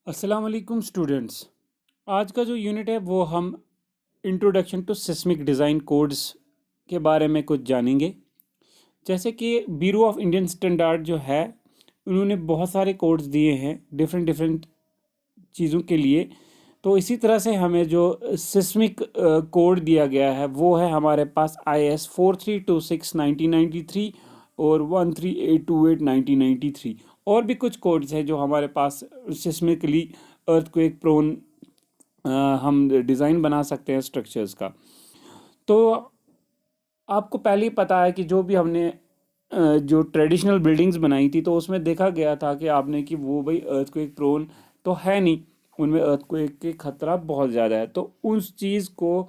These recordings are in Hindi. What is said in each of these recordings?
अस्सलाम वालेकुम स्टूडेंट्स। आज का जो यूनिट है वो हम introduction to seismic design codes के बारे में कुछ जानेंगे। जैसे कि ब्यूरो ऑफ इंडियन स्टैंडर्ड जो है उन्होंने बहुत सारे कोड्स दिए हैं डिफरेंट डिफरेंट चीज़ों के लिए। तो इसी तरह से हमें जो सिस्मिक कोड दिया गया है वो है हमारे पास IS 4326 1993 और 13828 1993। और भी कुछ कोड्स हैं जो हमारे पास सिस्मिकली अर्थक्वेक प्रोन हम डिज़ाइन बना सकते हैं स्ट्रक्चर्स का। तो आपको पहले ही पता है कि जो भी हमने जो ट्रेडिशनल बिल्डिंग्स बनाई थी तो उसमें देखा गया था कि आपने कि वो भाई अर्थक्वेक प्रोन तो है नहीं, उनमें अर्थक्वेक के खतरा बहुत ज़्यादा है। तो उस चीज़ को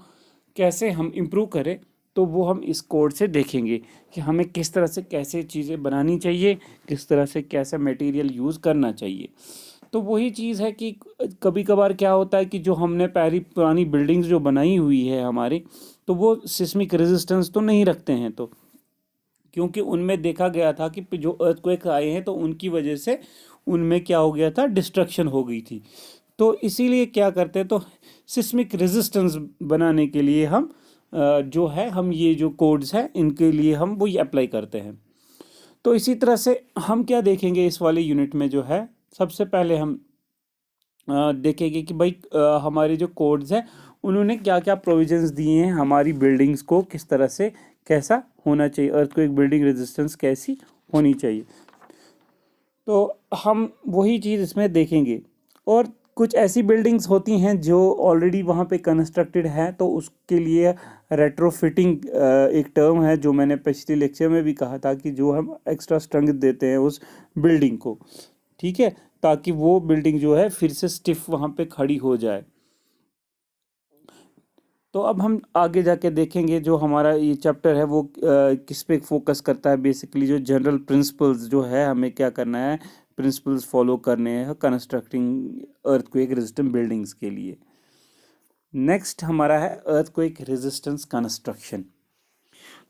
कैसे हम इम्प्रूव करें तो वो हम इस कोड से देखेंगे कि हमें किस तरह से कैसे चीज़ें बनानी चाहिए, किस तरह से कैसा मटेरियल यूज़ करना चाहिए। तो वही चीज़ है कि कभी कभार क्या होता है कि जो हमने पहली पुरानी बिल्डिंग्स जो बनाई हुई है हमारी, तो वो सिस्मिक रेजिस्टेंस तो नहीं रखते हैं। तो क्योंकि उनमें देखा गया था कि जो अर्थक्वेक आए हैं तो उनकी वजह से उनमें क्या हो गया था, डिस्ट्रक्शन हो गई थी। तो इसीलिए क्या करते हैं, तो सिस्मिक रेजिस्टेंस बनाने के लिए हम जो है हम ये जो कोड्स हैं इनके लिए हम वही अप्लाई करते हैं। तो इसी तरह से हम क्या देखेंगे इस वाले यूनिट में जो है, सबसे पहले हम देखेंगे कि भाई हमारे जो कोड्स हैं उन्होंने क्या क्या प्रोविजंस दिए हैं हमारी बिल्डिंग्स को किस तरह से कैसा होना चाहिए, अर्थक्वेक बिल्डिंग रेजिस्टेंस कैसी होनी चाहिए। तो हम वही चीज़ इसमें देखेंगे। और कुछ ऐसी बिल्डिंग्स होती हैं जो ऑलरेडी वहाँ पे कंस्ट्रक्टेड है तो उसके लिए रेट्रोफिटिंग एक टर्म है जो मैंने पिछले लेक्चर में भी कहा था कि जो हम एक्स्ट्रा स्ट्रेंथ देते हैं उस बिल्डिंग को, ठीक है, ताकि वो बिल्डिंग जो है फिर से स्टिफ वहाँ पे खड़ी हो जाए। तो अब हम आगे जाके देखेंगे जो हमारा ये चैप्टर है वो किस पे फोकस करता है। बेसिकली जो जनरल प्रिंसिपल्स जो है हमें क्या करना है, प्रिंसिपल्स फॉलो करने हैं कंस्ट्रक्टिंग अर्थक्वेक रेजिस्टेंट बिल्डिंग्स के लिए। नेक्स्ट हमारा है अर्थक्वेक रेजिस्टेंस कंस्ट्रक्शन।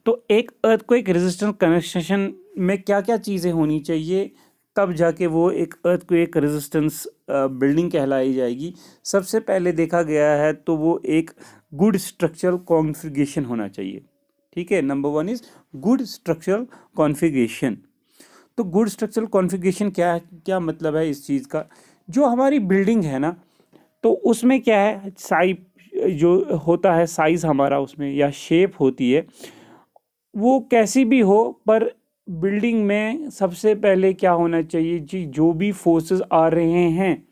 तो एक अर्थक्वेक रेजिस्टेंस कंस्ट्रक्शन में क्या क्या चीज़ें होनी चाहिए तब जाके वो एक अर्थक्वेक रेजिस्टेंस बिल्डिंग कहलाई जाएगी। सबसे पहले देखा गया है तो वो एक गुड स्ट्रक्चरल कॉन्फ़िगरेशन होना चाहिए। ठीक है, number one is good structural configuration. तो गुड स्ट्रक्चरल कॉन्फ़िगरेशन क्या है, क्या मतलब है इस चीज़ का। जो हमारी बिल्डिंग है ना, तो उसमें क्या है, साइज जो होता है, साइज़ हमारा उसमें या शेप होती है वो कैसी भी हो, पर बिल्डिंग में सबसे पहले क्या होना चाहिए जी, जो भी फोर्सेस आ रहे हैं,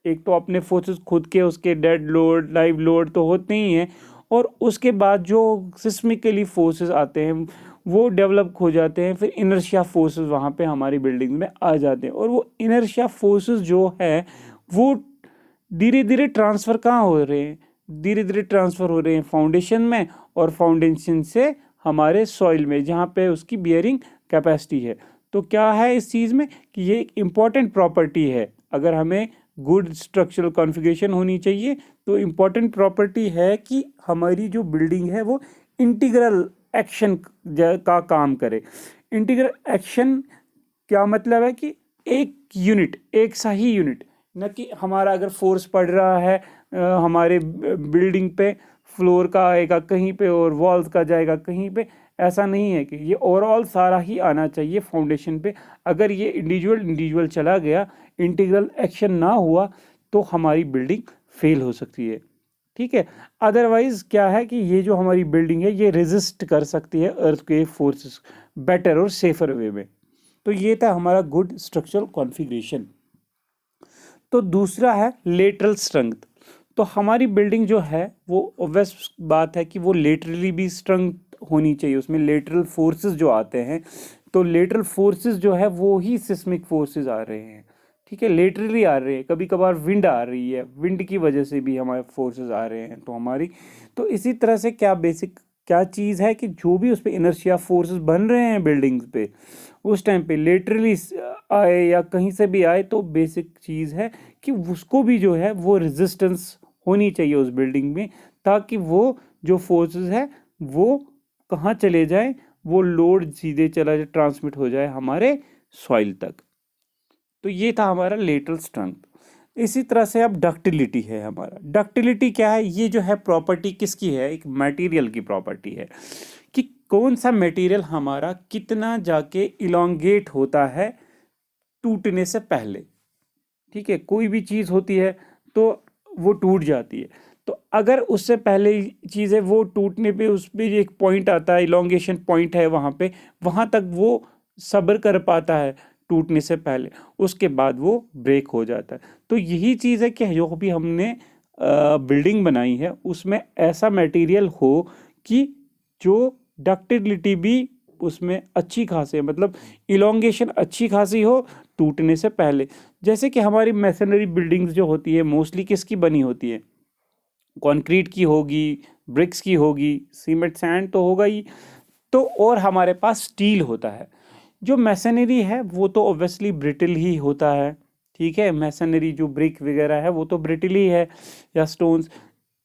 एक तो अपने फोर्सेस खुद के, उसके डेड लोड लाइव लोड तो होते ही हैं, और उसके बाद जो सिस्मिकली फोर्सेस आते हैं वो डेवलप हो जाते हैं, फिर इनर्शिया फोर्सेस वहाँ पे हमारी बिल्डिंग में आ जाते हैं। और वो इनर्शिया फोर्सेस जो है वो धीरे धीरे ट्रांसफ़र कहाँ हो रहे हैं, धीरे धीरे ट्रांसफ़र हो रहे हैं फाउंडेशन में, और फाउंडेशन से हमारे सॉइल में जहाँ पे उसकी बियरिंग कैपेसिटी है। तो क्या है इस चीज़ में कि ये एक इम्पॉर्टेंट प्रॉपर्टी है। अगर हमें गुड स्ट्रक्चरल कॉन्फ़िगरेशन होनी चाहिए तो इम्पॉर्टेंट प्रॉपर्टी है कि हमारी जो बिल्डिंग है वो इंटीग्रल एक्शन का काम करे। इंटीग्रल एक्शन क्या मतलब है कि एक यूनिट, एक सही यूनिट, न कि हमारा अगर फोर्स पड़ रहा है हमारे बिल्डिंग पे, फ्लोर का आएगा कहीं पे और वॉल्स का जाएगा कहीं पे, ऐसा नहीं है कि ये ओवरऑल सारा ही आना चाहिए फाउंडेशन पे। अगर ये इंडिविजुअल चला गया, इंटीग्रल एक्शन ना हुआ, तो हमारी बिल्डिंग फेल हो सकती है। ठीक है, अदरवाइज क्या है कि ये जो हमारी बिल्डिंग है ये रेजिस्ट कर सकती है अर्थक्वेक फोर्सेस बेटर और सेफर वे में। तो ये था हमारा गुड स्ट्रक्चरल कॉन्फ़िगरेशन। तो दूसरा है लेटरल स्ट्रेंथ। तो हमारी बिल्डिंग जो है वो ऑब्वियस बात है कि वो लेटरली भी स्ट्रेंथ होनी चाहिए, उसमें लेटरल फोर्सेस जो आते हैं, तो लेटरल फोर्सेस जो है वो ही सिस्मिक फोर्सेस आ रहे हैं। ठीक है, लेटरली आ रहे हैं, कभी कभार विंड आ रही है, विंड की वजह से भी हमारे फोर्सेस आ रहे हैं। तो हमारी, तो इसी तरह से क्या बेसिक क्या चीज़ है कि जो भी उस पर इनर्शिया फोर्सेस बन रहे हैं बिल्डिंग्स पे, उस टाइम पे लेटरली आए या कहीं से भी आए, तो बेसिक चीज़ है कि उसको भी जो है वो रेजिस्टेंस होनी चाहिए उस बिल्डिंग में, ताकि वो जो फोर्सेस है वो कहाँ चले जाए, वो लोड सीधे चला जाए, ट्रांसमिट हो जाए हमारे सॉइल तक। तो ये था हमारा लेटरल स्ट्रेंथ। इसी तरह से अब डक्टिलिटी है हमारा। डक्टिलिटी क्या है? ये जो है प्रॉपर्टी किसकी है? एक मटेरियल की प्रॉपर्टी है कि कौन सा मटेरियल हमारा कितना जाके इलोंगेट होता है टूटने से पहले। ठीक है, कोई भी चीज़ होती है तो वो टूट जाती है, तो अगर उससे पहले चीज़ है वो टूटने पे उस पे एक पॉइंट आता है, इलोंगेशन पॉइंट है वहाँ पे, वहाँ तक वो सब्र कर पाता है टूटने से पहले, उसके बाद वो ब्रेक हो जाता है। तो यही चीज़ है कि जो भी हमने बिल्डिंग बनाई है उसमें ऐसा मटेरियल हो कि जो डक्टिलिटी भी उसमें अच्छी खासी है, मतलब इलोंगेशन अच्छी खासी हो टूटने से पहले। जैसे कि हमारी मैसनरी बिल्डिंग्स जो होती है मोस्टली किसकी बनी होती है? कंक्रीट की होगी, ब्रिक्स की होगी, सीमेंट सैंड तो होगा ही, तो और हमारे पास स्टील होता है। जो मैसनरी है वो तो ऑब्वियसली ब्रिटल ही होता है। ठीक है, मैसनरी जो ब्रिक वगैरह है वो तो ब्रिटल ही है, या स्टोन्स।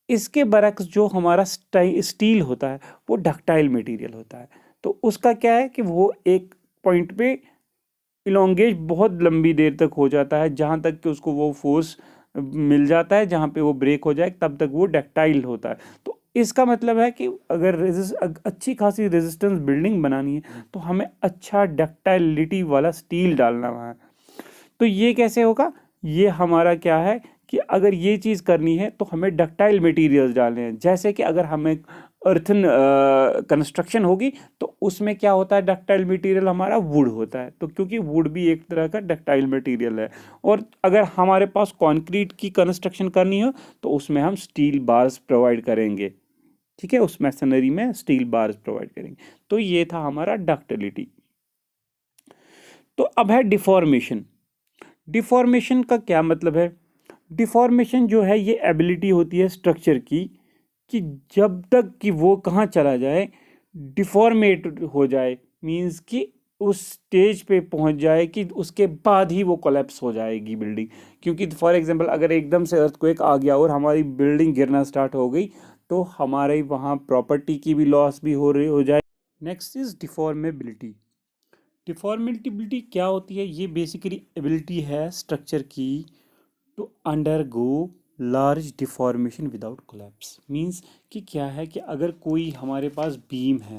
इसके बरक्स जो हमारा स्टील होता है वो डक्टाइल मटेरियल होता है। तो उसका क्या है कि वो एक पॉइंट पे इलोंगेट बहुत लंबी देर तक हो जाता है, जहाँ तक कि उसको वो फोर्स मिल जाता है जहाँ पे वो ब्रेक हो जाए, तब तक वो डक्टाइल होता है। तो इसका मतलब है कि अगर अच्छी खासी रेजिस्टेंस बिल्डिंग बनानी है तो हमें अच्छा डक्टाइलिटी वाला स्टील डालना है। तो ये कैसे होगा? ये हमारा क्या है कि अगर ये चीज़ करनी है तो हमें डक्टाइल मटेरियल्स डालने हैं। जैसे कि अगर हमें अर्थन कंस्ट्रक्शन होगी तो उसमें क्या होता है? डक्टाइल मटेरियल हमारा वुड होता है, तो क्योंकि वुड भी एक तरह का डक्टाइल मटेरियल है। और अगर हमारे पास कंक्रीट की कंस्ट्रक्शन करनी हो तो उसमें हम स्टील बार्स प्रोवाइड करेंगे। ठीक है, उस मैसनरी में स्टील बार्स प्रोवाइड करेंगे। तो ये था हमारा डक्टिलिटी। तो अब है डिफॉर्मेशन। डिफॉर्मेशन का क्या मतलब है? डिफॉर्मेशन जो है ये एबिलिटी होती है स्ट्रक्चर की कि जब तक कि वो कहाँ चला जाए, डिफॉर्मेट हो जाए, मींस कि उस स्टेज पे पहुंच जाए कि उसके बाद ही वो कोलैप्स हो जाएगी बिल्डिंग। क्योंकि फॉर एग्जांपल अगर एकदम से अर्थक्वेक आ गया और हमारी बिल्डिंग गिरना स्टार्ट हो गई तो हमारे वहाँ प्रॉपर्टी की भी लॉस भी हो जाए। Next is deformability. डिफॉर्मेबिलिटी क्या होती है? ये बेसिकली एबिलिटी है स्ट्रक्चर की to undergo large deformation without collapse. Means कि क्या है कि अगर कोई हमारे पास बीम है,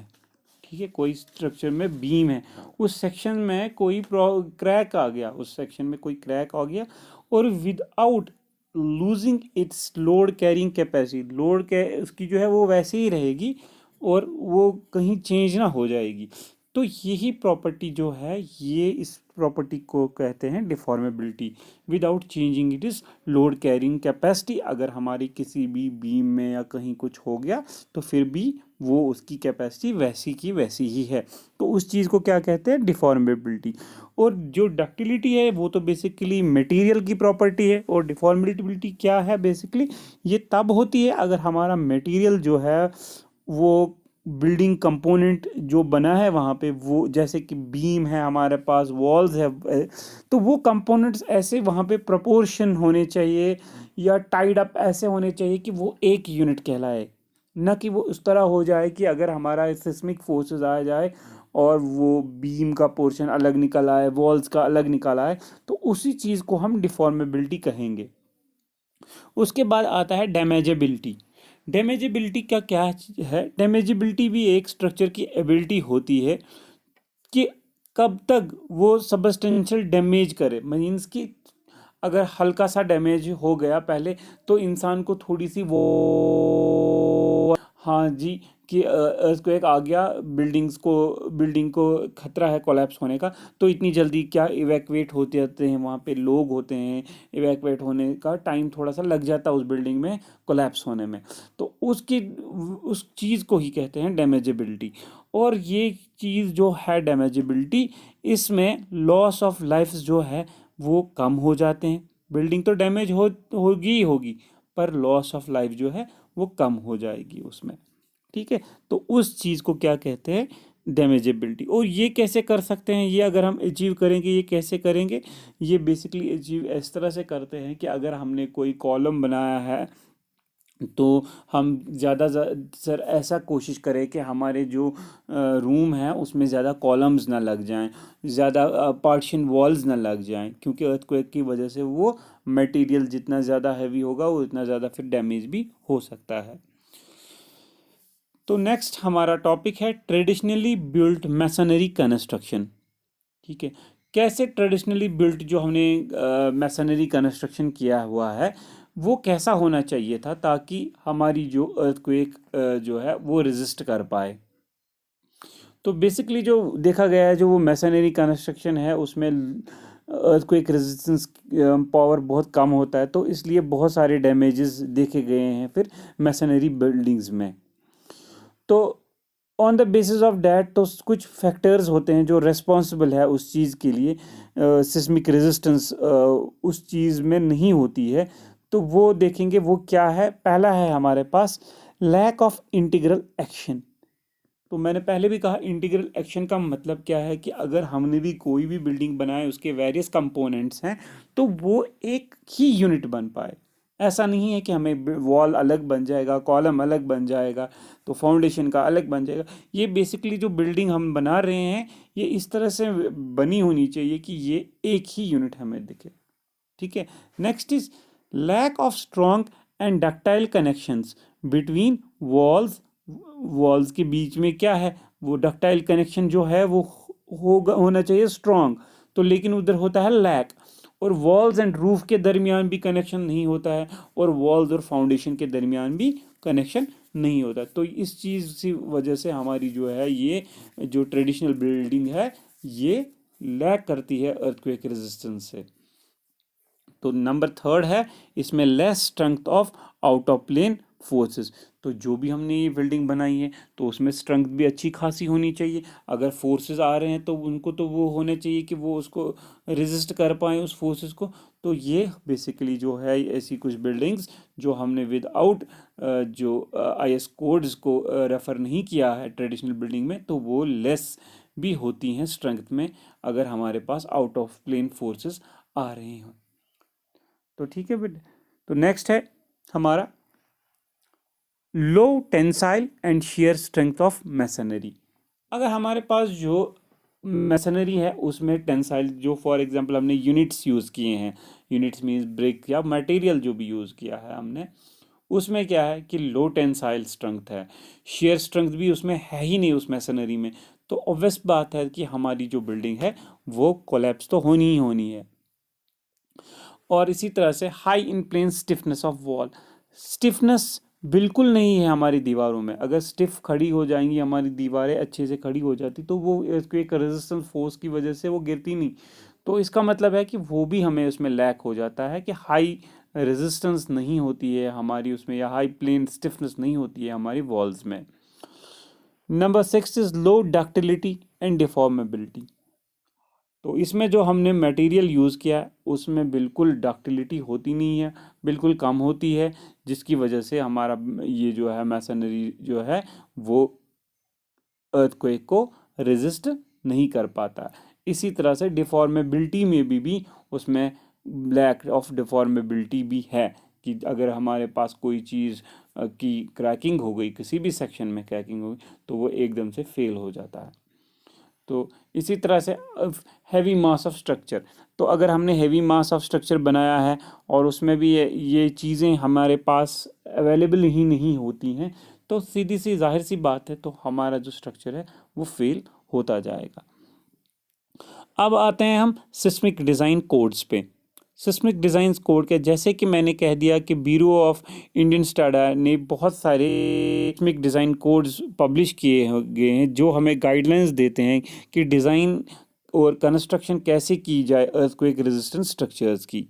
ठीक है, कोई स्ट्रक्चर में बीम है, उस सेक्शन में कोई क्रैक आ गया, उस सेक्शन में कोई क्रैक आ गया और without losing its load carrying capacity, load के उसकी जो है वो वैसे ही रहेगी और वो कहीं चेंज ना हो जाएगी। तो यही प्रॉपर्टी जो है ये इस प्रॉपर्टी को कहते हैं deformability. Without changing it is load carrying capacity. अगर हमारी किसी भी बीम में या कहीं कुछ हो गया तो फिर भी वो उसकी कैपेसिटी वैसी की वैसी ही है। तो उस चीज़ को क्या कहते हैं? डिफॉर्मेबिलिटी। और जो डक्टिलिटी है वो तो बेसिकली मटेरियल की प्रॉपर्टी है। और डिफॉर्मेबिलिटी क्या है? बेसिकली ये तब होती है अगर हमारा मटेरियल जो है वो बिल्डिंग कंपोनेंट जो बना है वहाँ पे, वो जैसे कि बीम है हमारे पास, वॉल्स है, तो वो कंपोनेंट्स ऐसे वहाँ पे प्रोपोर्शन होने चाहिए या टाइड अप ऐसे होने चाहिए कि वो एक यूनिट कहलाए। न कि वो उस तरह हो जाए कि अगर हमारा सिस्मिक फोर्सेस आ जाए और वो बीम का पोर्शन अलग निकल आए, वॉल्स का अलग निकल आए, तो उसी चीज़ को हम डिफॉर्मेबिलिटी कहेंगे। उसके बाद आता है डैमेजेबिलिटी। डैमेजेबिलिटी का क्या है? डैमेजेबिलिटी भी एक स्ट्रक्चर की एबिलिटी होती है कि कब तक वो सबस्टेंशियल डैमेज करे। मीन्स कि अगर हल्का सा डैमेज हो गया पहले तो इंसान को थोड़ी सी वो, हाँ जी, कि अर्थक्वेक आ गया, बिल्डिंग को खतरा है कोलैप्स होने का, तो इतनी जल्दी क्या इवैक्यूएट होते जाते हैं, वहाँ पे लोग होते हैं, इवैक्यूएट होने का टाइम थोड़ा सा लग जाता है उस बिल्डिंग में कोलैप्स होने में। तो उस चीज़ को ही कहते हैं डैमेजेबिलिटी। और ये चीज़ जो है डैमेजेबिलिटी, इसमें लॉस ऑफ लाइफ जो है वो कम हो जाते हैं। बिल्डिंग तो डैमेज होगी ही होगी, पर लॉस ऑफ लाइफ जो है वो कम हो जाएगी उसमें। ठीक है, तो उस चीज़ को क्या कहते हैं? डैमेजेबिलिटी। और ये कैसे कर सकते हैं? ये अगर हम अचीव करेंगे, ये कैसे करेंगे? ये बेसिकली अचीव इस तरह से करते हैं कि अगर हमने कोई कॉलम बनाया है तो हम ज़्यादा सर ऐसा कोशिश करें कि हमारे जो रूम है उसमें ज़्यादा कॉलम्स ना लग जाएं, ज़्यादा पार्टीशन वॉल्स ना लग जाएं, क्योंकि अर्थक्वेक की वजह से वो मटेरियल जितना ज़्यादा हैवी होगा वो उतना ज़्यादा फिर डैमेज भी हो सकता है। तो नेक्स्ट हमारा टॉपिक है ट्रेडिशनली बिल्ट मैसनरी कंस्ट्रक्शन। ठीक है, कैसे ट्रेडिशनली बिल्ट जो हमने मैसनरी कंस्ट्रक्शन किया हुआ है वो कैसा होना चाहिए था ताकि हमारी जो अर्थक्वेक जो है वो रेजिस्ट कर पाए। तो बेसिकली जो देखा गया है जो वो मैसनरी कंस्ट्रक्शन है उसमें अर्थक्वेक रेजिस्टेंस पावर बहुत कम होता है, तो इसलिए बहुत सारे डैमेजेस देखे गए हैं फिर मैसनरी बिल्डिंग्स में। तो on the basis of that तो कुछ फैक्टर्स होते हैं जो रेस्पॉन्सिबल है उस चीज़ के लिए, सिस्मिक रेजिस्टेंस उस चीज़ में नहीं होती है, तो वो देखेंगे वो क्या है। पहला है हमारे पास लैक ऑफ इंटीग्रल एक्शन। तो मैंने पहले भी कहा इंटीग्रल एक्शन का मतलब क्या है कि अगर हमने भी कोई भी बिल्डिंग बनाए उसके वेरियस कंपोनेंट्स हैं तो वो एक ही यूनिट बन पाए। ऐसा नहीं है कि हमें वॉल अलग बन जाएगा, कॉलम अलग बन जाएगा, तो फाउंडेशन का अलग बन जाएगा। ये बेसिकली जो बिल्डिंग हम बना रहे हैं ये इस तरह से बनी होनी चाहिए कि ये एक ही यूनिट हमें दिखे। ठीक है, next is lack of strong and ductile connections between walls. Walls के बीच में क्या है वो डक्टाइल कनेक्शन जो है वो होना चाहिए स्ट्रॉन्ग, तो लेकिन उधर होता है लैक। और वॉल्स एंड रूफ के दरमियान भी कनेक्शन नहीं होता है, और वॉल्स और फाउंडेशन के दरमियान भी कनेक्शन नहीं होता। तो इस चीज़ की वजह से हमारी जो है ये जो ट्रेडिशनल बिल्डिंग है ये लैक करती है अर्थक्वेक रेजिस्टेंस से। तो नंबर थर्ड है इसमें less strength of out of plane forces. तो जो भी हमने ये बिल्डिंग बनाई है तो उसमें स्ट्रेंथ भी अच्छी खासी होनी चाहिए। अगर फोर्सेस आ रहे हैं तो उनको तो वो होने चाहिए कि वो उसको रेजिस्ट कर पाएँ उस फोर्सेस को। तो ये बेसिकली जो है ऐसी कुछ बिल्डिंग्स जो हमने विदाउट जो IS कोड्स को रेफ़र नहीं किया है ट्रेडिशनल बिल्डिंग में, तो वो लेस भी होती हैं स्ट्रेंथ में अगर हमारे पास आउट ऑफ प्लेन फोर्सेस आ रहे हैं। तो ठीक है बेटे, तो नेक्स्ट है हमारा low tensile and shear strength of masonry. अगर हमारे पास जो मैसनरी है उसमें टेंसाइल जो फॉर एग्जांपल हमने यूनिट्स यूज़ किए हैं, यूनिट्स मीन्स ब्रिक या मटेरियल जो भी यूज़ किया है हमने, उसमें क्या है कि लो टेंसाइल स्ट्रेंथ है, शेयर स्ट्रेंथ भी उसमें है ही नहीं उस मैसनरी में। तो ऑब्वियस बात है कि हमारी जो बिल्डिंग है वो कोलैप्स तो होनी ही होनी है। और इसी तरह से high in plane stiffness of wall. Stiffness बिल्कुल नहीं है हमारी दीवारों में। अगर स्टिफ खड़ी हो जाएंगी हमारी दीवारें अच्छे से खड़ी हो जाती तो वो एक रेजिस्टेंस फोर्स की वजह से वो गिरती नहीं। तो इसका मतलब है कि वो भी हमें उसमें लैक हो जाता है कि हाई रेजिस्टेंस नहीं होती है हमारी उसमें, या हाई प्लेन स्टिफनेस नहीं होती है हमारी वॉल्स में। Number 6 is low ductility and deformability. तो इसमें जो हमने मटेरियल यूज़ किया उसमें बिल्कुल डक्टिलिटी होती नहीं है, बिल्कुल कम होती है, जिसकी वजह से हमारा ये जो है मैसनरी जो है वो अर्थक्वेक को रेजिस्ट नहीं कर पाता। इसी तरह से डिफॉर्मेबिलिटी में भी उसमें लैक ऑफ डिफॉर्मेबिलिटी भी है कि अगर हमारे पास कोई चीज़ की क्रैकिंग हो गई, किसी भी सेक्शन में क्रैकिंग हो गई तो वो एकदम से फेल हो जाता है। तो इसी तरह से हैवी मास ऑफ स्ट्रक्चर। तो अगर हमने हैवी मास ऑफ स्ट्रक्चर बनाया है और उसमें भी ये चीज़ें हमारे पास अवेलेबल ही नहीं होती हैं तो सीधी सी जाहिर सी बात है तो हमारा जो स्ट्रक्चर है वो फेल होता जाएगा। अब आते हैं हम सिस्मिक डिज़ाइन कोड्स पे। सिस्मिक डिज़ाइन कोड के जैसे कि मैंने कह दिया कि ब्यूरो ऑफ इंडियन स्टैंडर्ड ने बहुत सारे सिस्मिक डिज़ाइन कोड्स पब्लिश किए गए हैं जो हमें गाइडलाइंस देते हैं कि डिज़ाइन और कंस्ट्रक्शन कैसे की जाए अर्थक्वेक रेजिस्टेंट स्ट्रक्चर्स की।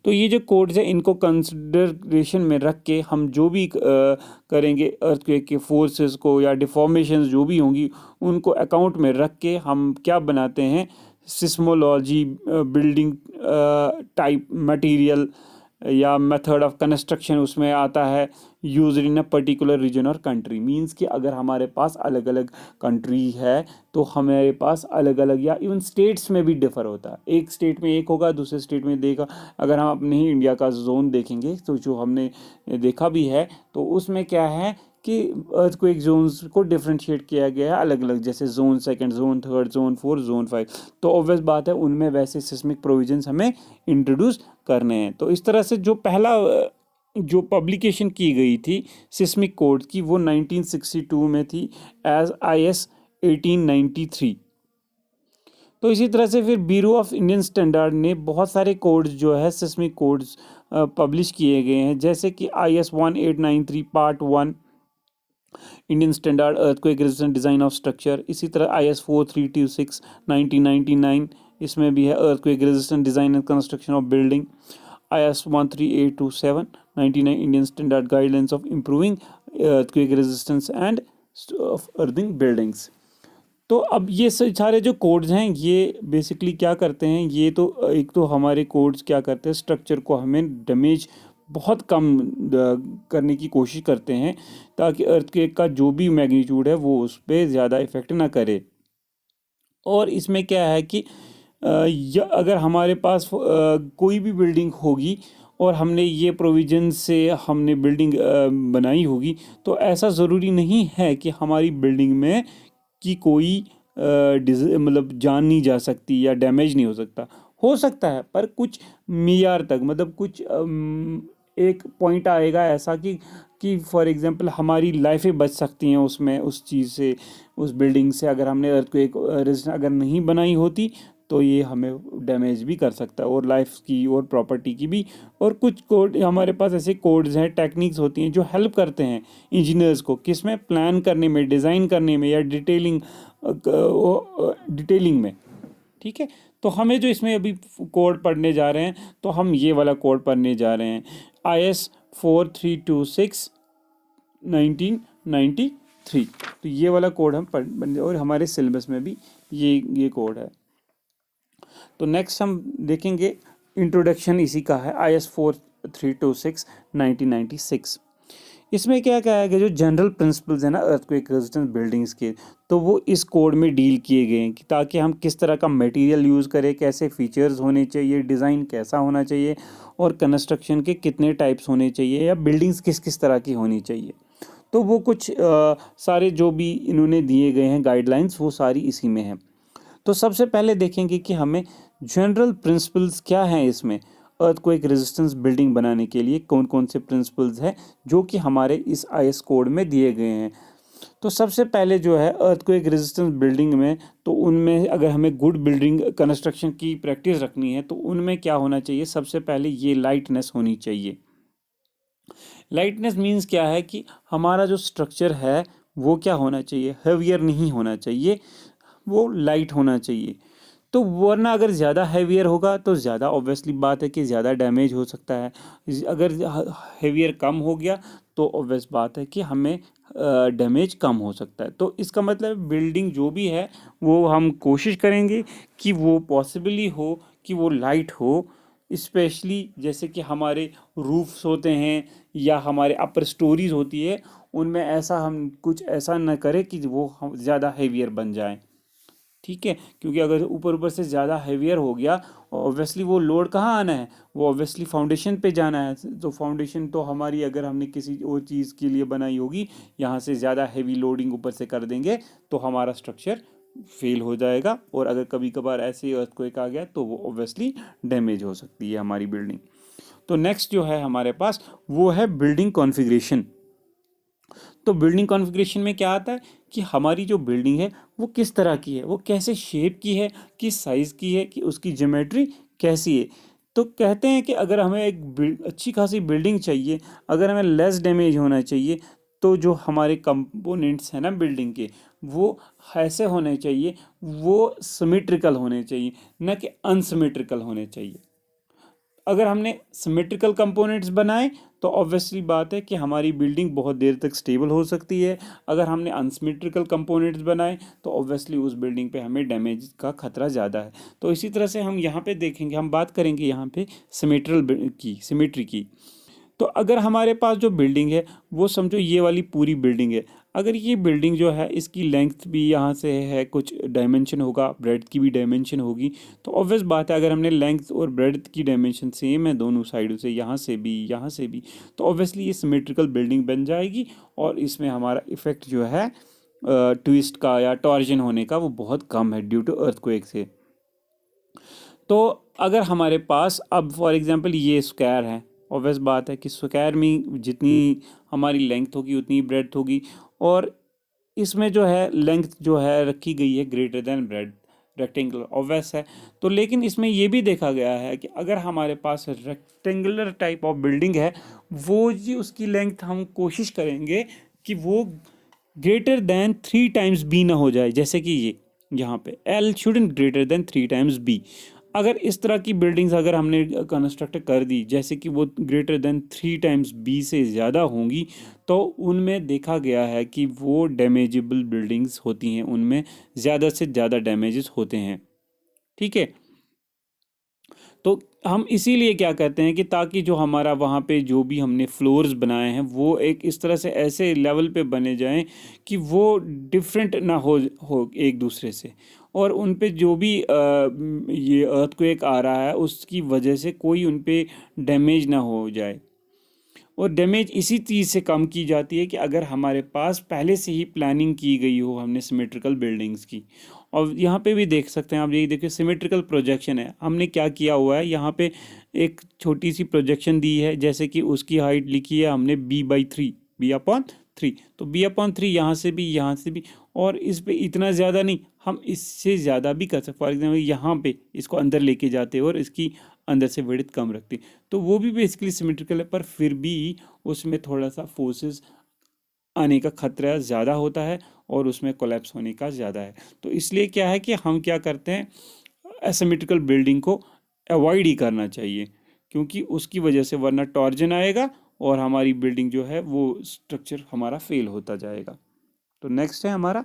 तो ये जो कोड्स हैं इनको कंसिडरेशन में रख के हम जो भी करेंगे अर्थक्वेक के फोर्सेस को या डिफॉर्मेशंस जो भी होंगी उनको अकाउंट में रख के हम क्या बनाते हैं सिस्मोलॉजी, बिल्डिंग टाइप, मटेरियल या मेथड ऑफ कंस्ट्रक्शन उसमें आता है use in a particular region और कंट्री। मींस कि अगर हमारे पास अलग अलग कंट्री है तो हमारे पास अलग अलग या इवन स्टेट्स में भी डिफर होता है, एक स्टेट में एक होगा दूसरे स्टेट में देगा। अगर हम अपने ही इंडिया का जोन देखेंगे तो जो हमने देखा भी है तो उसमें क्या है कि अर्थक्वेक जोन्स को डिफ्रेंशिएट किया गया है अलग अलग, जैसे zone second, zone third, zone four, zone five. तो ऑब्वियस बात है उनमें वैसे सिस्मिक प्रोविजंस हमें इंट्रोड्यूस करने हैं। तो इस तरह से जो पहला जो पब्लिकेशन की गई थी सिस्मिक कोड की वो 1962 में थी एज IS 1893। तो इसी तरह से फिर ब्यूरो ऑफ इंडियन स्टैंडर्ड ने बहुत सारे कोड्स जो है सिस्मिक कोड्स पब्लिश किए गए हैं, जैसे कि IS 1893 part 1 Indian standard earthquake resistant design of structure. इसी तरह IS 4326 1999 इसमें भी है earthquake resistant design and construction of building. IS 13827 99 Indian standard guidelines of improving earthquake resistance end of earthing buildings. तो अब ये सारे जो कोड्स हैं ये बेसिकली क्या करते हैं, ये तो एक तो हमारे कोड्स क्या करते हैं स्ट्रक्चर को हमें डैमेज बहुत कम करने की कोशिश करते हैं ताकि अर्थक्वेक का जो भी मैग्नीट्यूड है वो उस पर ज़्यादा इफेक्ट ना करे। और इसमें क्या है कि अगर हमारे पास कोई भी बिल्डिंग होगी और हमने ये प्रोविजन से हमने बिल्डिंग बनाई होगी तो ऐसा ज़रूरी नहीं है कि हमारी बिल्डिंग में कि कोई मतलब जान नहीं जा सकती या डैमेज नहीं हो सकता है पर कुछ मियार तक, मतलब कुछ एक पॉइंट आएगा ऐसा कि फॉर एग्जांपल हमारी लाइफें बच सकती हैं उसमें, उस चीज़ से, उस बिल्डिंग से। अगर हमने अर्थक्वेक रेजिस्टेंट अगर नहीं बनाई होती तो ये हमें डैमेज भी कर सकता है और लाइफ की और प्रॉपर्टी की भी। और कुछ कोड हमारे पास ऐसे कोड्स हैं, टेक्निक्स होती हैं जो हेल्प करते हैं इंजीनियर्स को किस में, प्लान करने में, डिज़ाइन करने में या डिटेलिंग में। ठीक है, तो हमें जो इसमें अभी कोड पढ़ने जा रहे हैं तो हम ये वाला कोड पढ़ने जा रहे हैं IS 4326 1993। तो ये वाला कोड हम पढ़ और हमारे सिलेबस में भी ये कोड है। तो नेक्स्ट हम देखेंगे इंट्रोडक्शन इसी का है IS 4326 1996। इसमें क्या है कि जो जनरल प्रिंसिपल्स है ना अर्थक्वेक रेजिस्टेंट बिल्डिंग्स के, तो वो इस कोड में डील किए गए हैं कि ताकि हम किस तरह का मटेरियल यूज़ करें, कैसे फीचर्स होने चाहिए, डिज़ाइन कैसा होना चाहिए और कंस्ट्रक्शन के कितने टाइप्स होने चाहिए या बिल्डिंग्स किस किस तरह की होनी चाहिए। तो वो कुछ सारे जो भी इन्होंने दिए गए हैं गाइडलाइंस वो सारी इसी में हैं। तो सबसे पहले देखेंगे कि हमें जनरल प्रिंसिपल्स क्या हैं इसमें अर्थक्वेक रेजिस्टेंस बिल्डिंग बनाने के लिए कौन कौन से प्रिंसिपल्स हैं जो कि हमारे इस IS कोड में दिए गए हैं। तो सबसे पहले जो है अर्थक्वेक रेजिस्टेंस बिल्डिंग में, तो उनमें अगर हमें गुड बिल्डिंग कंस्ट्रक्शन की प्रैक्टिस रखनी है तो उनमें क्या होना चाहिए, सबसे पहले ये लाइटनेस होनी चाहिए। लाइटनेस मीन्स क्या है कि हमारा जो स्ट्रक्चर है वो क्या होना चाहिए, हेवियर नहीं होना चाहिए, वो लाइट होना चाहिए। तो वरना अगर ज़्यादा हैवियर होगा तो ज़्यादा ऑब्वियसली बात है कि ज़्यादा डैमेज हो सकता है। अगर हैवियर कम हो गया तो ऑब्वियस बात है कि हमें डैमेज कम हो सकता है। तो इसका मतलब बिल्डिंग जो भी है वो हम कोशिश करेंगे कि वो पॉसिबली हो कि वो लाइट हो, स्पेशली जैसे कि हमारे रूफ्स होते हैं या हमारे अपर स्टोरीज होती है उनमें ऐसा हम कुछ ऐसा न करें कि वो ज़्यादा हैवियर बन जाए। ठीक है, क्योंकि अगर ऊपर से ज़्यादा हैवियर हो गया ऑब्वियसली वो लोड कहाँ आना है, वो ऑब्वियसली फाउंडेशन पे जाना है। तो फाउंडेशन तो हमारी अगर हमने किसी और चीज़ के लिए बनाई होगी, यहाँ से ज़्यादा हैवी लोडिंग ऊपर से कर देंगे तो हमारा स्ट्रक्चर फेल हो जाएगा और अगर कभी कभार ऐसे अर्थक्वेक आ गया तो वो ऑब्वियसली डैमेज हो सकती है हमारी बिल्डिंग। तो नेक्स्ट जो है हमारे पास वो है बिल्डिंग कॉन्फ़िगरेशन। तो बिल्डिंग कॉन्फ़िगरेशन में क्या आता है कि हमारी जो बिल्डिंग है वो किस तरह की है, वो कैसे शेप की है, किस साइज़ की है, कि उसकी ज्योमेट्री कैसी है। तो कहते हैं कि अगर हमें एक अच्छी खासी बिल्डिंग चाहिए, अगर हमें लेस डैमेज होना चाहिए तो जो हमारे कंपोनेंट्स हैं ना बिल्डिंग के वो ऐसे होने चाहिए, वो सिमेट्रिकल होने चाहिए, न कि अनसिमेट्रिकल होने चाहिए। अगर हमने सिमेट्रिकल कंपोनेंट्स बनाए तो ऑब्वियसली बात है कि हमारी बिल्डिंग बहुत देर तक स्टेबल हो सकती है। अगर हमने अनसिमेट्रिकल कंपोनेंट्स बनाए तो ऑब्वियसली उस बिल्डिंग पे हमें डैमेज का खतरा ज़्यादा है। तो इसी तरह से हम यहाँ पे देखेंगे, हम बात करेंगे यहाँ पे सिमेट्री की। तो अगर हमारे पास जो बिल्डिंग है वो समझो ये वाली पूरी बिल्डिंग है, अगर ये बिल्डिंग जो है इसकी लेंथ भी यहाँ से है, कुछ डायमेंशन होगा, ब्रेड्थ की भी डायमेंशन होगी, तो ऑब्वियस बात है अगर हमने लेंथ और ब्रेड्थ की डायमेंशन सेम है दोनों साइडों से, यहाँ से भी यहाँ से भी, तो ऑब्वियसली ये सिमेट्रिकल बिल्डिंग बन जाएगी और इसमें हमारा इफेक्ट जो है ट्विस्ट का या टॉर्जन होने का वो बहुत कम है ड्यू टू अर्थक्वेक से। तो अगर हमारे पास अब फॉर एग्जांपल ये स्क्वायर है, ऑब्वियस बात है कि स्क्वायर में जितनी हमारी लेंथ होगी उतनी ब्रेड्थ होगी, और इसमें जो है लेंथ जो है रखी गई है greater than breadth, rectangular obvious है। तो लेकिन इसमें ये भी देखा गया है कि अगर हमारे पास रेक्टेंगुलर टाइप ऑफ बिल्डिंग है, वो जी उसकी लेंथ हम कोशिश करेंगे कि वो ग्रेटर देन 3 टाइम्स बी ना हो जाए, जैसे कि ये यहाँ पे L shouldn't greater than 3 times B. अगर इस तरह की बिल्डिंग्स अगर हमने कंस्ट्रक्ट कर दी जैसे कि वो ग्रेटर देन 3 टाइम्स बी से ज़्यादा होंगी, तो उनमें देखा गया है कि वो डैमेजेबल बिल्डिंग्स होती हैं, उनमें ज़्यादा से ज़्यादा डैमेजेस होते हैं। ठीक है, तो हम इसीलिए क्या कहते हैं कि ताकि जो हमारा वहाँ पे जो भी हमने फ्लोर्स बनाए हैं वो एक इस तरह से ऐसे लेवल पे बने जाएं कि वो डिफरेंट ना हो एक दूसरे से, और उन पे जो भी ये अर्थक्वेक आ रहा है उसकी वजह से कोई उन पे डैमेज ना हो जाए। और डैमेज इसी चीज़ से कम की जाती है कि अगर हमारे पास पहले से ही प्लानिंग की गई हो हमने सिमेट्रिकल बिल्डिंग्स की। और यहाँ पे भी देख सकते हैं आप, यही देखिए सिमेट्रिकल प्रोजेक्शन है, हमने क्या किया हुआ है यहाँ पे एक छोटी सी प्रोजेक्शन दी है, जैसे कि उसकी हाइट लिखी है हमने b/3, b/3, तो b/3 यहाँ से भी, और इस पे इतना ज़्यादा नहीं, हम इससे ज़्यादा भी कर सकते। फॉर एग्जाम्पल यहाँ पे इसको अंदर लेके जाते और इसकी अंदर से विड्थ कम रखते, तो वो भी बेसिकली सिमेट्रिकल है, पर फिर भी उसमें थोड़ा सा फोर्सेस आने का खतरा ज़्यादा होता है और उसमें कोलैप्स होने का ज़्यादा है। तो इसलिए क्या है कि हम क्या करते हैं, एसिमेट्रिकल बिल्डिंग को अवॉइड ही करना चाहिए, क्योंकि उसकी वजह से वरना टॉर्जन आएगा और हमारी बिल्डिंग जो है वो स्ट्रक्चर हमारा फेल होता जाएगा। तो नेक्स्ट है हमारा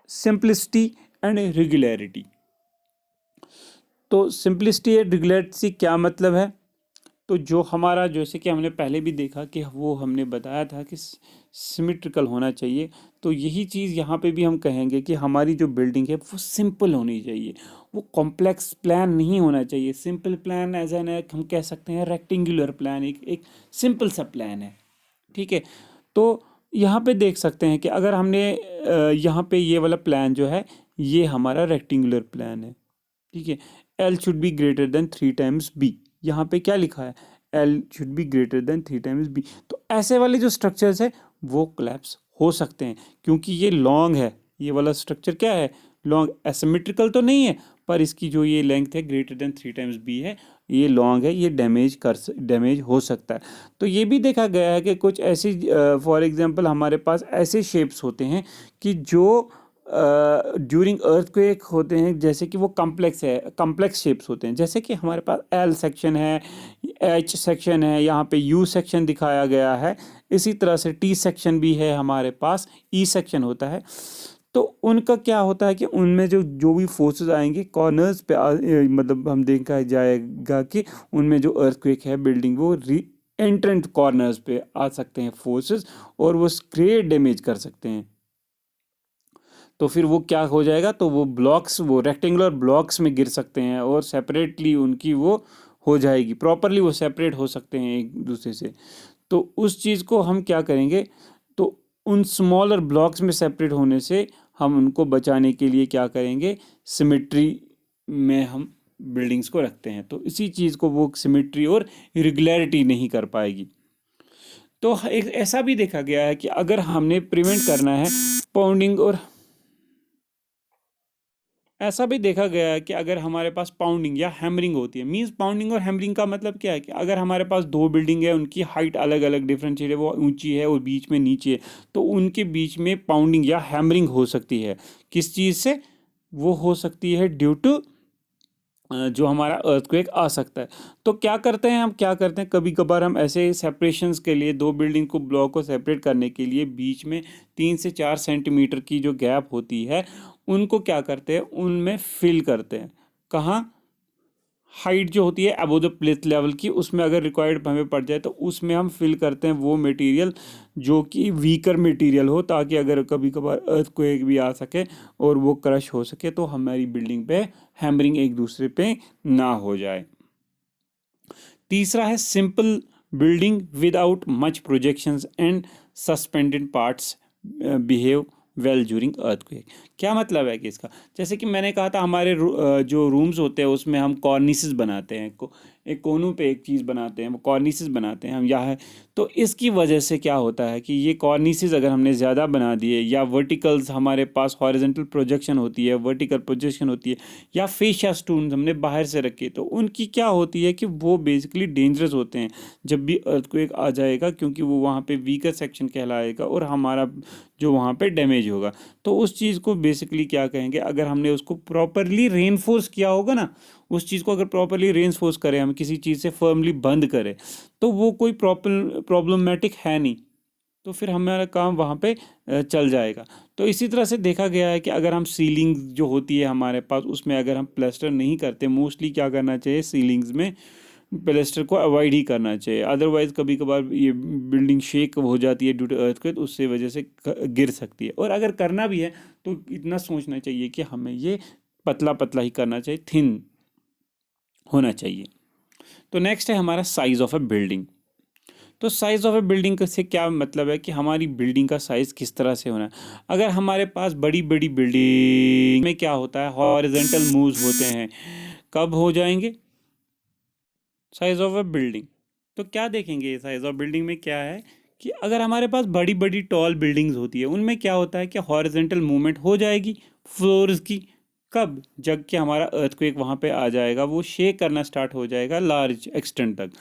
सिंप्लिसिटी एंड रेगुलरिटी। तो सिंप्लिसिटी एंड रेगुलरिटी क्या मतलब है, तो जो हमारा जैसे कि हमने पहले भी देखा कि वो हमने बताया था कि सिमेट्रिकल होना चाहिए, तो यही चीज़ यहाँ पे भी हम कहेंगे कि हमारी जो बिल्डिंग है वो सिंपल होनी चाहिए, वो कॉम्प्लेक्स प्लान नहीं होना चाहिए। सिंपल प्लान एज एन हम कह सकते हैं रेक्टेंगुलर प्लान, एक सिंपल सा प्लान है। ठीक है, तो यहाँ पे देख सकते हैं कि अगर हमने यहाँ पे ये वाला प्लान जो है ये हमारा रेक्टेंगुलर प्लान है। ठीक है, L should be greater than 3 times B, यहाँ पे क्या लिखा है, L should be greater than 3 times B. तो ऐसे वाले जो स्ट्रक्चर्स है वो कोलैप्स हो सकते हैं, क्योंकि ये लॉन्ग है, ये वाला स्ट्रक्चर क्या है, लॉन्ग, एसिमेट्रिकल तो नहीं है पर इसकी जो ये लेंथ है ग्रेटर देन 3 टाइम्स बी है, ये लॉन्ग है, ये डैमेज हो सकता है। तो ये भी देखा गया है कि कुछ ऐसी फॉर एग्जांपल हमारे पास ऐसे शेप्स होते हैं कि जो ड्यूरिंग अर्थक्वेक होते हैं, जैसे कि वो कम्प्लेक्स शेप्स होते हैं, जैसे कि हमारे पास एल सेक्शन है, एच सेक्शन है, यहाँ पे यू सेक्शन दिखाया गया है, इसी तरह से टी सेक्शन भी है हमारे पास, ई सेक्शन होता है। तो उनका क्या होता है कि उनमें जो भी फोर्सेस आएंगे कॉर्नर्स पे मतलब हम देखा जाएगा कि उनमें जो अर्थक्वेक है बिल्डिंग वो एंट्रेंट कॉर्नर्स पे आ सकते हैं फोर्सेस, और वो ग्रेट डैमेज कर सकते हैं। तो फिर वो क्या हो जाएगा, तो वो ब्लॉक्स, वो रेक्टेंगुलर ब्लॉक्स में गिर सकते हैं और सेपरेटली उनकी वो हो जाएगी, प्रॉपरली वो सेपरेट हो सकते हैं एक दूसरे से। तो उस चीज़ को हम क्या करेंगे, तो उन स्मॉलर ब्लॉक्स में सेपरेट होने से हम उनको बचाने के लिए क्या करेंगे, सिमेट्री में हम बिल्डिंग्स को रखते हैं, तो इसी चीज़ को वो सिमेट्री और रेगुलरिटी नहीं कर पाएगी। तो एक ऐसा भी देखा गया है कि अगर हमने प्रिवेंट करना है पाउंडिंग, और ऐसा भी देखा गया है कि अगर हमारे पास पाउंडिंग या हैमरिंग होती है, मींस पाउंडिंग और हैमरिंग का मतलब क्या है कि अगर हमारे पास दो बिल्डिंग है, उनकी हाइट अलग अलग डिफरेंशिएट है, वो ऊंची है और बीच में नीचे है, तो उनके बीच में पाउंडिंग या हैमरिंग हो सकती है। किस चीज़ से वो हो सकती है, ड्यू टू जो हमारा अर्थक्वेक आ सकता है। तो क्या करते हैं कभी कभार हम ऐसे सेपरेशंस के लिए, दो बिल्डिंग को, ब्लॉक को सेपरेट करने के लिए बीच में 3 से 4 सेंटीमीटर की जो गैप होती है उनको क्या करते हैं, उनमें फिल करते हैं। कहाँ? हाइट जो होती है अबव द प्लेथ लेवल की, उसमें अगर रिक्वायर्ड हमें पड़ जाए तो उसमें हम फिल करते हैं वो मटेरियल जो कि वीकर मटेरियल हो, ताकि अगर कभी कभार अर्थक्वेक भी आ सके और वो क्रश हो सके तो हमारी बिल्डिंग पे हैमरिंग एक दूसरे पे ना हो जाए। तीसरा है simple building without much projections and suspended parts behave well during earthquake. क्या मतलब है कि इसका, जैसे कि मैंने कहा था हमारे जो रूम्स होते हैं उसमें हम कॉर्निसेस बनाते हैं, एक कोनों पे एक चीज़ बनाते हैं, वो कॉर्निसेस बनाते हैं हम यहाँ। तो इसकी वजह से क्या होता है कि ये कॉर्निसेस अगर हमने ज़्यादा बना दिए, या वर्टिकल्स हमारे पास हॉरिजॉन्टल प्रोजेक्शन होती है, वर्टिकल प्रोजेक्शन होती है, या फेशिया स्टोन्स हमने बाहर से रखे, तो उनकी क्या होती है कि वो बेसिकली डेंजरस होते हैं जब भी अर्थक्वेक आ जाएगा, क्योंकि वो वहाँ पे वीकर सेक्शन कहलाएगा और हमारा जो वहाँ पे डैमेज होगा। तो उस चीज़ को बेसिकली क्या कहेंगे, अगर हमने उसको प्रॉपरली रेनफोर्स किया होगा ना, उस चीज़ को अगर प्रॉपरली रेनफोर्स करें, हम किसी चीज़ से फर्मली बंद करें, तो वो कोई प्रॉब्लमेटिक है नहीं, तो फिर हमारा काम वहाँ पे चल जाएगा। तो इसी तरह से देखा गया है कि अगर हम सीलिंग जो होती है हमारे पास, उसमें अगर हम प्लास्टर नहीं करते, मोस्टली क्या करना चाहिए, सीलिंग्स में प्लास्टर को अवॉइड ही करना चाहिए। अदरवाइज कभी कभार ये बिल्डिंग शेक हो जाती है ड्यू टू अर्थक्वेक, उससे वजह से गिर सकती है। और अगर करना भी है तो इतना सोचना चाहिए कि हमें ये पतला पतला ही करना चाहिए, थिन होना चाहिए। तो नेक्स्ट है हमारा साइज ऑफ अ बिल्डिंग। तो साइज ऑफ अ बिल्डिंग से क्या मतलब है कि हमारी बिल्डिंग का साइज किस तरह से होना है। अगर हमारे पास बड़ी बड़ी बिल्डिंग में क्या होता है, हॉरिजॉन्टल मूव्स होते हैं, कब हो जाएंगे, साइज ऑफ अ बिल्डिंग। तो क्या देखेंगे साइज ऑफ बिल्डिंग में क्या है कि अगर हमारे पास बड़ी बड़ी टॉल बिल्डिंग्स होती है, उनमें क्या होता है कि हॉरिजॉन्टल मूवमेंट हो जाएगी फ्लोर्स की, कब, जब कि हमारा अर्थक्वेक वहाँ पे आ जाएगा, वो शेक करना स्टार्ट हो जाएगा लार्ज एक्सटेंट तक।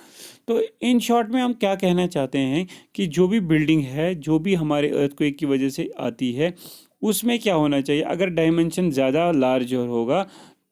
तो इन शॉर्ट में हम क्या कहना चाहते हैं कि जो भी बिल्डिंग है, जो भी हमारे अर्थक्वेक की वजह से आती है, उसमें क्या होना चाहिए, अगर डायमेंशन ज़्यादा लार्ज होगा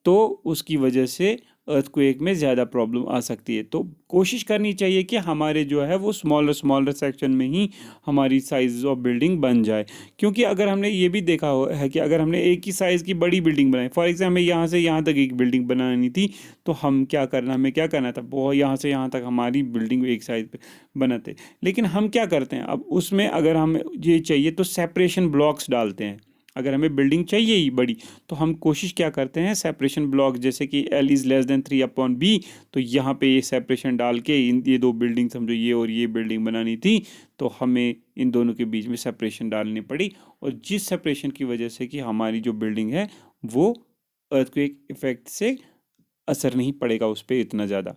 तो उसकी वजह से अर्थक्वेक में ज़्यादा प्रॉब्लम आ सकती है। तो कोशिश करनी चाहिए कि हमारे जो है वो स्मॉलर सेक्शन में ही हमारी साइज ऑफ बिल्डिंग बन जाए। क्योंकि अगर हमने ये भी देखा है कि अगर हमने एक ही साइज़ की बड़ी बिल्डिंग बनाई, फॉर एग्जाम्पल हमें यहाँ से यहाँ तक एक बिल्डिंग बनानी थी, तो हमें क्या करना था, वो यहाँ से यहाँ तक हमारी बिल्डिंग एक साइज पे बनाते। लेकिन हम क्या करते हैं, अब उसमें अगर हमें ये चाहिए तो सेपरेशन ब्लॉक्स डालते हैं। अगर हमें बिल्डिंग चाहिए ही बड़ी, तो हम कोशिश क्या करते हैं, सेपरेशन ब्लॉक, जैसे कि L is less than 3/B, तो यहाँ पे ये सेपरेशन डाल के ये दो बिल्डिंग समझो, ये और ये बिल्डिंग बनानी थी, तो हमें इन दोनों के बीच में सेपरेशन डालनी पड़ी। और जिस सेपरेशन की वजह से कि हमारी जो बिल्डिंग है वो अर्थक्वेक इफेक्ट से असर नहीं पड़ेगा उस पर इतना ज़्यादा,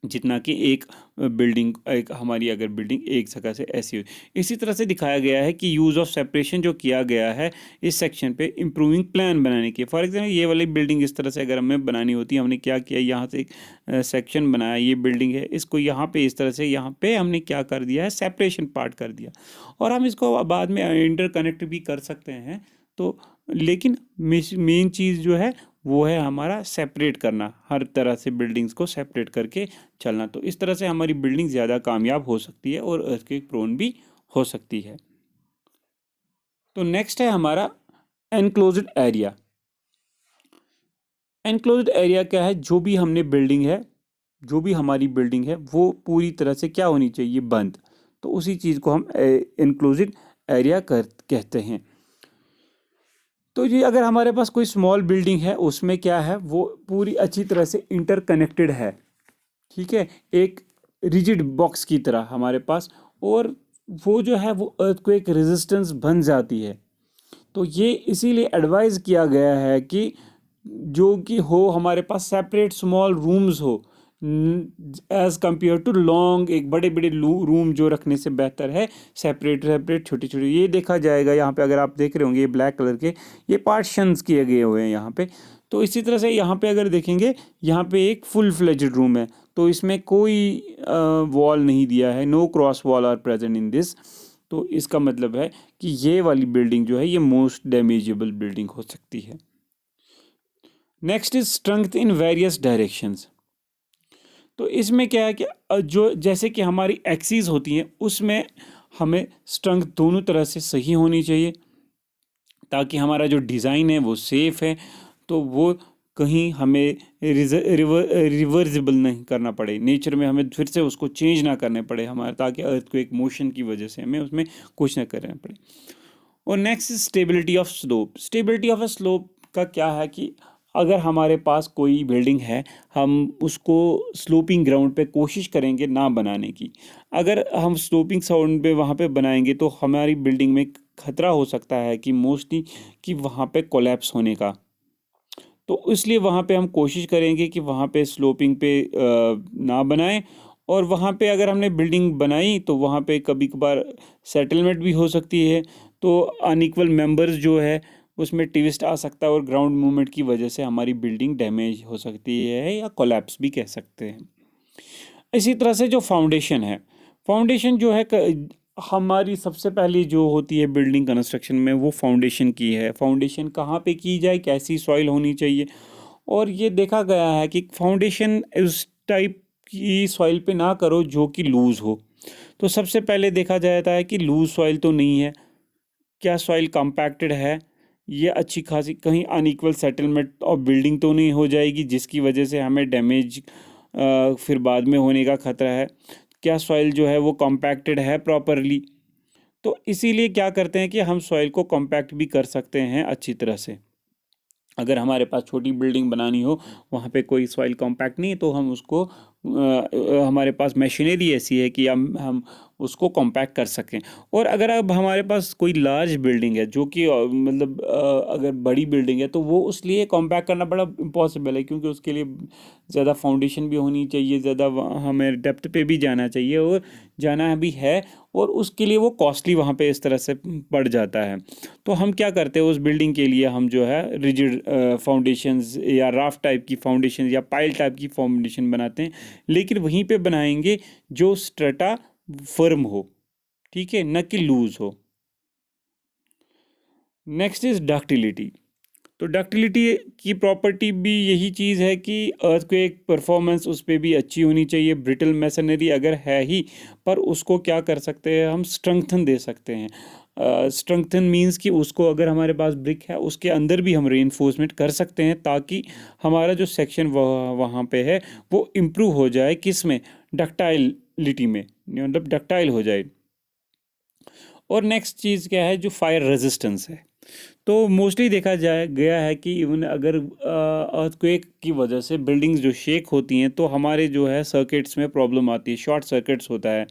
जितना कि एक बिल्डिंग, एक हमारी अगर बिल्डिंग एक जगह से ऐसी हो। इसी तरह से दिखाया गया है कि यूज़ ऑफ सेपरेशन जो किया गया है इस सेक्शन पे इम्प्रूविंग प्लान बनाने की। फॉर एग्जांपल ये वाली बिल्डिंग इस तरह से अगर हमें बनानी होती है, हमने क्या किया, यहाँ से एक सेक्शन बनाया, ये बिल्डिंग है, इसको यहाँ पे इस तरह से यहाँ पे हमने क्या कर दिया है, सेपरेशन पार्ट कर दिया, और हम इसको बाद में इंटरकनेक्ट भी कर सकते हैं। तो लेकिन मेन चीज़ जो है वो है हमारा सेपरेट करना, हर तरह से बिल्डिंग्स को सेपरेट करके चलना। तो इस तरह से हमारी बिल्डिंग ज़्यादा कामयाब हो सकती है और अर्थक्वेक प्रोन भी हो सकती है। तो नेक्स्ट है हमारा एनक्लोज्ड एरिया। एनक्लोज्ड एरिया क्या है, जो भी हमने बिल्डिंग है, जो भी हमारी बिल्डिंग है वो पूरी तरह से क्या होनी चाहिए, बंद। तो उसी चीज़ को हम एनक्लोज्ड एरिया कहते हैं। तो ये अगर हमारे पास कोई स्मॉल बिल्डिंग है, उसमें क्या है, वो पूरी अच्छी तरह से इंटरकनेक्टेड है, ठीक है, एक रिजिड बॉक्स की तरह हमारे पास, और वो जो है वो अर्थक्वेक रेजिस्टेंस बन जाती है। तो ये इसीलिए एडवाइस किया गया है कि जो कि हो हमारे पास सेपरेट स्मॉल रूम्स हो, एज कंपेयर टू लॉन्ग एक बड़े बड़े रूम जो रखने से बेहतर है सेपरेट सेपरेट छोटे छोटे। ये देखा जाएगा यहाँ पे, अगर आप देख रहे होंगे ये ब्लैक कलर के ये पार्टीशंस किए गए हुए हैं यहाँ पे। तो इसी तरह से यहाँ पे अगर देखेंगे, यहाँ पे एक फुल फ्लेज्ड रूम है, तो इसमें कोई वॉल नहीं दिया है, no cross wall are present in this. तो इसका मतलब है कि ये वाली बिल्डिंग जो है ये मोस्ट डैमेजेबल बिल्डिंग हो सकती है। Next is strength in various directions. तो इसमें क्या है कि जो जैसे कि हमारी एक्सिस होती हैं उसमें हमें स्ट्रेंथ दोनों तरह से सही होनी चाहिए, ताकि हमारा जो डिज़ाइन है वो सेफ है, तो वो कहीं हमें रिवर्सिबल नहीं करना पड़े, नेचर में हमें फिर से उसको चेंज ना करने पड़े हमारे, ताकि अर्थ को एक मोशन की वजह से हमें उसमें कुछ ना करना पड़े। और next stability of slope. Stability of a slope का क्या है कि अगर हमारे पास कोई बिल्डिंग है, हम उसको स्लोपिंग ग्राउंड पे कोशिश करेंगे ना बनाने की। अगर हम स्लोपिंग साउंड पे वहाँ पे बनाएंगे तो हमारी बिल्डिंग में खतरा हो सकता है कि मोस्टली कि वहाँ पे कोलैप्स होने का। तो इसलिए वहाँ पे हम कोशिश करेंगे कि वहाँ पे स्लोपिंग पे ना बनाएं। और वहाँ पे अगर हमने बिल्डिंग बनाई तो वहाँ पे कभी कभार सेटलमेंट भी हो सकती है, तो अनइक्वल मेंबर्स जो है उसमें ट्विस्ट आ सकता है और ग्राउंड मूवमेंट की वजह से हमारी बिल्डिंग डैमेज हो सकती है या कोलैप्स भी कह सकते हैं। इसी तरह से जो फाउंडेशन है, फाउंडेशन जो है हमारी सबसे पहली जो होती है बिल्डिंग कंस्ट्रक्शन में वो फाउंडेशन की है। फाउंडेशन कहाँ पे की जाए, कैसी सॉइल होनी चाहिए, और ये देखा गया है कि फाउंडेशन उस टाइप की सॉइल पे ना करो जो कि लूज़ हो। तो सबसे पहले देखा जाता है कि लूज़ सॉइल तो नहीं है, क्या सॉइल कॉम्पैक्टेड है, ये अच्छी खासी कहीं अनइक्वल सेटलमेंट और बिल्डिंग तो नहीं हो जाएगी जिसकी वजह से हमें डैमेज फिर बाद में होने का खतरा है, क्या सॉइल जो है वो कॉम्पैक्टेड है प्रॉपरली। तो इसीलिए क्या करते हैं कि हम सॉइल को कॉम्पैक्ट भी कर सकते हैं अच्छी तरह से। अगर हमारे पास छोटी बिल्डिंग बनानी हो, वहाँ पे कोई सॉइल कॉम्पैक्ट नहीं है, तो हम उसको हमारे पास मशीनरी ऐसी है कि हम उसको कॉम्पैक्ट कर सकें। और अगर अब हमारे पास कोई लार्ज बिल्डिंग है जो कि मतलब अगर बड़ी बिल्डिंग है तो वो उसलिए कॉम्पैक्ट करना बड़ा इम्पॉसिबल है, क्योंकि उसके लिए ज़्यादा फाउंडेशन भी होनी चाहिए, ज़्यादा हमें डेप्थ पे भी जाना चाहिए और जाना भी है, और उसके लिए वो कॉस्टली वहाँ पे इस तरह से पड़ जाता है। तो हम क्या करते हैं, उस बिल्डिंग के लिए हम जो है रिजिड फाउंडेशंस या राफ्ट टाइप की फाउंडेशन या पाइल टाइप की फाउंडेशन बनाते हैं, लेकिन वहीं पे बनाएंगे जो स्ट्रेटा फर्म हो, ठीक है, न कि लूज हो। Next is ductility. तो डक्टिलिटी की प्रॉपर्टी भी यही चीज़ है कि अर्थक्वेक परफॉर्मेंस उस पर भी अच्छी होनी चाहिए। ब्रिटल मैसनरी अगर है ही, पर उसको क्या कर सकते हैं, हम स्ट्रेंथन दे सकते हैं। स्ट्रेंथन मींस कि उसको अगर हमारे पास ब्रिक है उसके अंदर भी हम रीइंफोर्समेंट कर सकते हैं, ताकि हमारा जो सेक्शन वहाँ पे है वो इम्प्रूव हो जाए, किस में, डक्टाइलिटी में, मतलब डक्टाइल हो जाए। और नेक्स्ट चीज़ क्या है, जो फायर रेजिस्टेंस है। तो मोस्टली देखा जाए गया है कि इवन अगर अर्थक्वेक की वजह से बिल्डिंग्स जो शेक होती हैं तो हमारे जो है सर्किट्स में प्रॉब्लम आती है, शॉर्ट सर्किट्स होता है।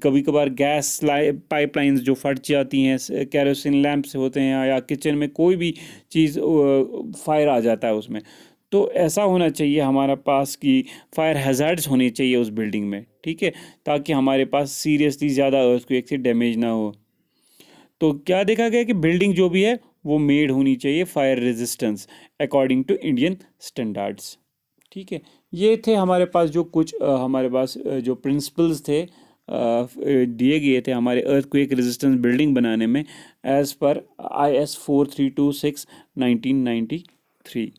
कभी कभार गैस पाइपलाइंस जो फट जाती हैं, कैरोसिन लैंप्स होते हैं, या किचन में कोई भी चीज़ फायर आ जाता है उसमें। तो ऐसा होना चाहिए हमारे पास कि फायर हैज़ार्ड्स होने चाहिए उस बिल्डिंग में, ठीक है, ताकि हमारे पास सीरियसली ज़्यादा अर्थक्वेक से डैमेज ना हो। तो क्या देखा गया कि बिल्डिंग जो भी है वो मेड होनी चाहिए fire resistance according to Indian standards, ठीक है। ये थे हमारे पास जो कुछ हमारे पास जो प्रिंसिपल्स थे दिए गए थे हमारे अर्थक्वेक रेजिस्टेंस बिल्डिंग बनाने में, एज़ पर IS 4326 1993।